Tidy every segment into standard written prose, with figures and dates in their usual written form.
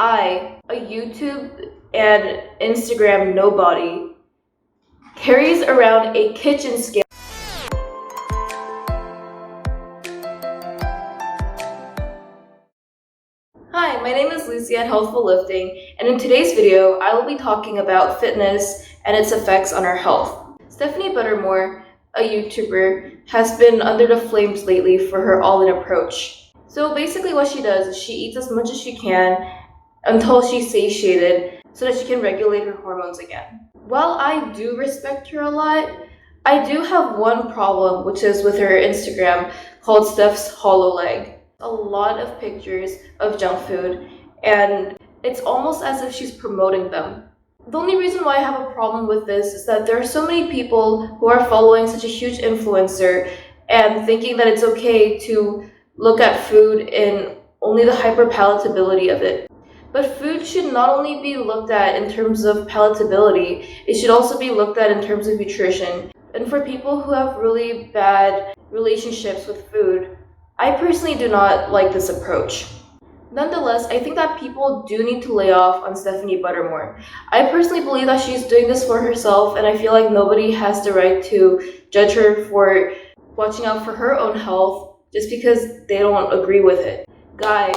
I, a YouTube and Instagram nobody, carries around a kitchen scale. Hi, my name is Lucy at Healthful Lifting, and in today's video, I will be talking about fitness and its effects on our health. Stephanie Buttermore, a YouTuber, has been under the flames lately for her all-in approach. So basically what she does is she eats as much as she can until she's satiated so that she can regulate her hormones again. While I do respect her a lot, I do have one problem, which is with her Instagram called Steph's Hollow Leg. A lot of pictures of junk food, and it's almost as if she's promoting them. The only reason why I have a problem with this is that there are so many people who are following such a huge influencer and thinking that it's okay to look at food in only the hyperpalatability of it. But food should not only be looked at in terms of palatability, it should also be looked at in terms of nutrition. And for people who have really bad relationships with food, I personally do not like this approach. Nonetheless, I think that people do need to lay off on Stephanie Buttermore. I personally believe that she's doing this for herself, and I feel like nobody has the right to judge her for watching out for her own health just because they don't agree with it. Guys,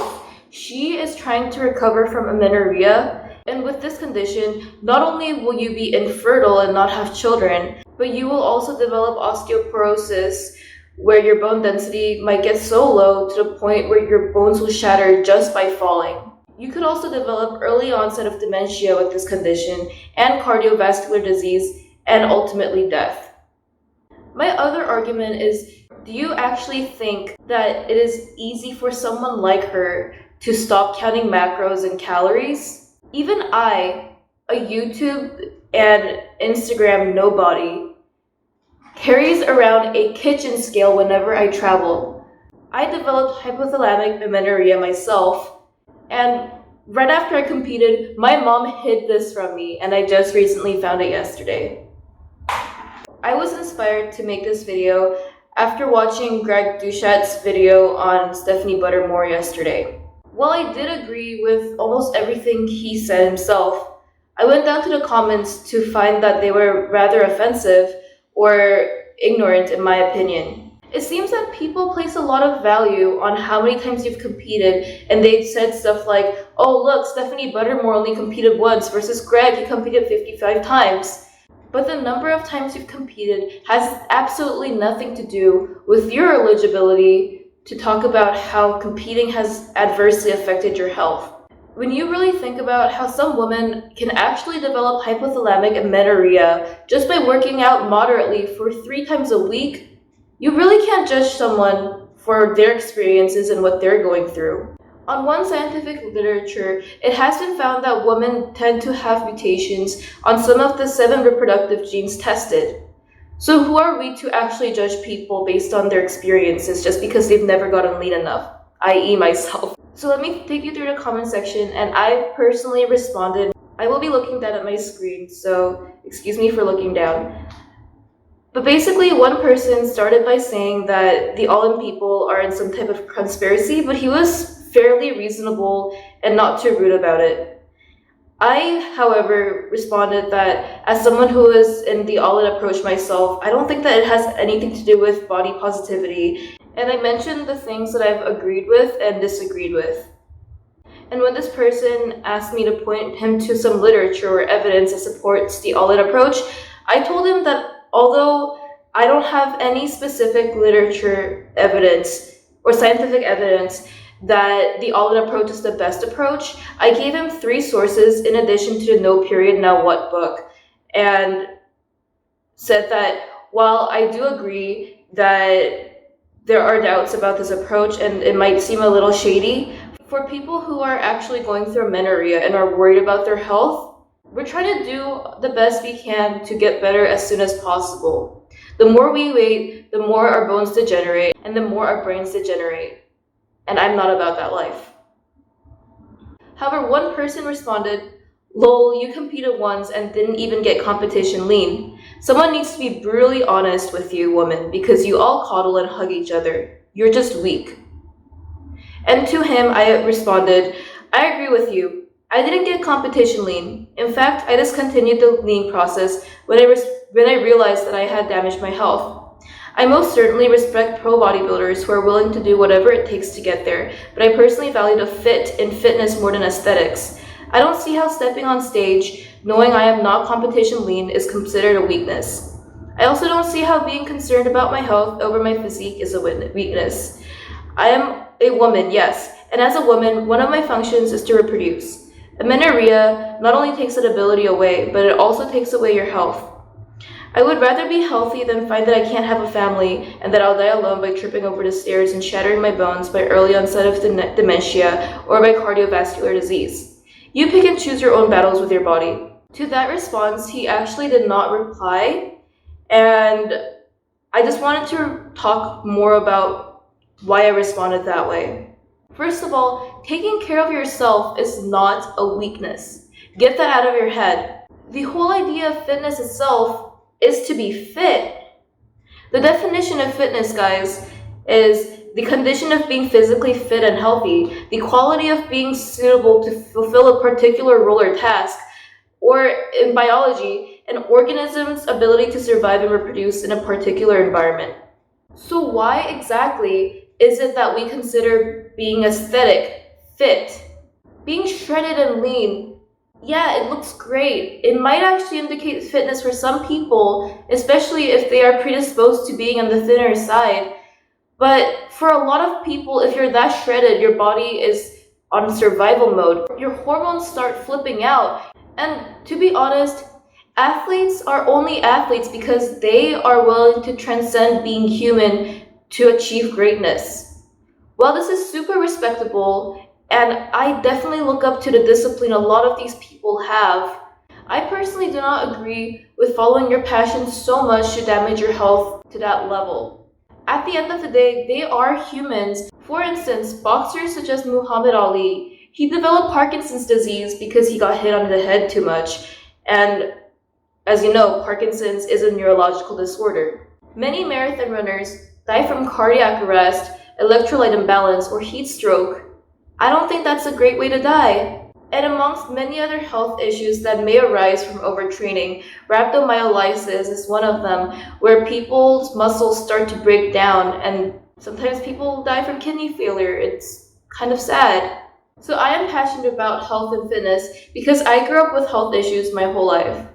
she is trying to recover from amenorrhea, and with this condition, not only will you be infertile and not have children, but you will also develop osteoporosis, where your bone density might get so low to the point where your bones will shatter just by falling. You could also develop early onset of dementia with this condition, and cardiovascular disease, and ultimately death. My other argument is, do you actually think that it is easy for someone like her to stop counting macros and calories? Even I, a YouTube and Instagram nobody, carries around a kitchen scale whenever I travel. I developed hypothalamic amenorrhea myself, and right after I competed, my mom hid this from me, and I just recently found it yesterday. I was inspired to make this video after watching Greg Doucette's video on Stephanie Buttermore yesterday. While I did agree with almost everything he said himself, I went down to the comments to find that they were rather offensive or ignorant in my opinion. It seems that people place a lot of value on how many times you've competed, and they said stuff like, oh look, Stephanie Buttermore only competed once versus Greg, he competed 55 times. But the number of times you've competed has absolutely nothing to do with your eligibility to talk about how competing has adversely affected your health. When you really think about how some women can actually develop hypothalamic amenorrhea just by working out moderately for 3 times a week, you really can't judge someone for their experiences and what they're going through. On one scientific literature, it has been found that women tend to have mutations on some of the 7 reproductive genes tested. So who are we to actually judge people based on their experiences just because they've never gotten lean enough, i.e. myself? So let me take you through the comment section, and I personally responded. I will be looking down at my screen, so excuse me for looking down. But basically, one person started by saying that the all-in people are in some type of conspiracy, but he was fairly reasonable and not too rude about it. I, however, responded that as someone who is in the all-in approach myself, I don't think that it has anything to do with body positivity. And I mentioned the things that I've agreed with and disagreed with. And when this person asked me to point him to some literature or evidence that supports the all-in approach, I told him that although I don't have any specific literature evidence or scientific evidence that the all-in approach is the best approach, I gave him 3 sources in addition to the No Period Now What book, and said that while I do agree that there are doubts about this approach and it might seem a little shady, for people who are actually going through amenorrhea and are worried about their health, we're trying to do the best we can to get better as soon as possible. The more we wait, the more our bones degenerate and the more our brains degenerate. And I'm not about that life. However, one person responded, lol, you competed once and didn't even get competition lean. Someone needs to be brutally honest with you, woman, because you all coddle and hug each other. You're just weak. And to him, I responded, I agree with you. I didn't get competition lean. In fact, I discontinued the lean process when I realized that I had damaged my health. I most certainly respect pro bodybuilders who are willing to do whatever it takes to get there, but I personally value the fit in fitness more than aesthetics. I don't see how stepping on stage, knowing I am not competition lean, is considered a weakness. I also don't see how being concerned about my health over my physique is a weakness. I am a woman, yes, and as a woman, one of my functions is to reproduce. Amenorrhea not only takes that ability away, but it also takes away your health. I would rather be healthy than find that I can't have a family and that I'll die alone by tripping over the stairs and shattering my bones by early onset of dementia or by cardiovascular disease. You pick and choose your own battles with your body. To that response, he actually did not reply, and I just wanted to talk more about why I responded that way. First of all, taking care of yourself is not a weakness. Get that out of your head. The whole idea of fitness itself is to be fit. The definition of fitness, guys, is the condition of being physically fit and healthy, the quality of being suitable to fulfill a particular role or task, or in biology, an organism's ability to survive and reproduce in a particular environment. So why exactly is it that we consider being aesthetic, fit? Being shredded and lean, yeah, it looks great. It might actually indicate fitness for some people, especially if they are predisposed to being on the thinner side. But for a lot of people, if you're that shredded, your body is on survival mode. Your hormones start flipping out. And to be honest, athletes are only athletes because they are willing to transcend being human to achieve greatness. While this is super respectable, and I definitely look up to the discipline a lot of these people have, I personally do not agree with following your passion so much to damage your health to that level. At the end of the day, they are humans. For instance, boxers such as Muhammad Ali, he developed Parkinson's disease because he got hit on the head too much. And as you know, Parkinson's is a neurological disorder. Many marathon runners die from cardiac arrest, electrolyte imbalance, or heat stroke. I don't think that's a great way to die. And amongst many other health issues that may arise from overtraining, rhabdomyolysis is one of them, where people's muscles start to break down and sometimes people die from kidney failure. It's kind of sad. So I am passionate about health and fitness because I grew up with health issues my whole life.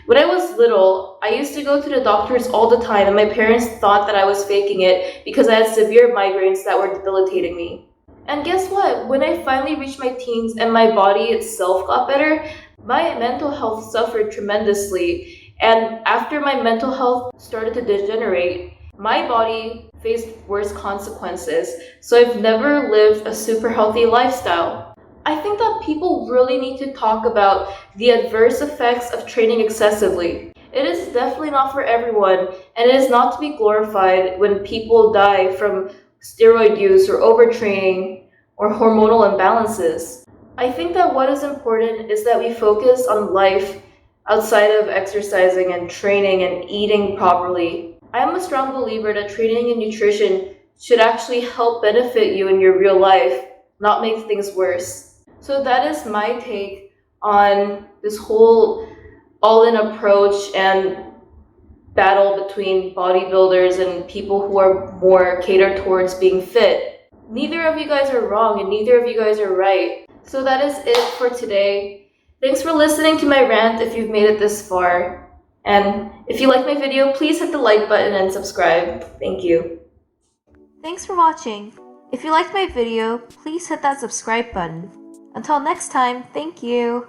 When I was little, I used to go to the doctors all the time, and my parents thought that I was faking it because I had severe migraines that were debilitating me. And guess what? When I finally reached my teens and my body itself got better, my mental health suffered tremendously. And after my mental health started to degenerate, my body faced worse consequences. So I've never lived a super healthy lifestyle. I think that people really need to talk about the adverse effects of training excessively. It is definitely not for everyone, and it is not to be glorified when people die from steroid use or overtraining or hormonal imbalances. I think that what is important is that we focus on life outside of exercising and training and eating properly. I am a strong believer that training and nutrition should actually help benefit you in your real life, not make things worse. So that is my take on this whole all-in approach and battle between bodybuilders and people who are more catered towards being fit. Neither of you guys are wrong and neither of you guys are right. So that is it for today. Thanks for listening to my rant if you've made it this far. And if you like my video, please hit the like button and subscribe. Thank you. Thanks for watching. If you liked my video, please hit that subscribe button. Until next time, thank you.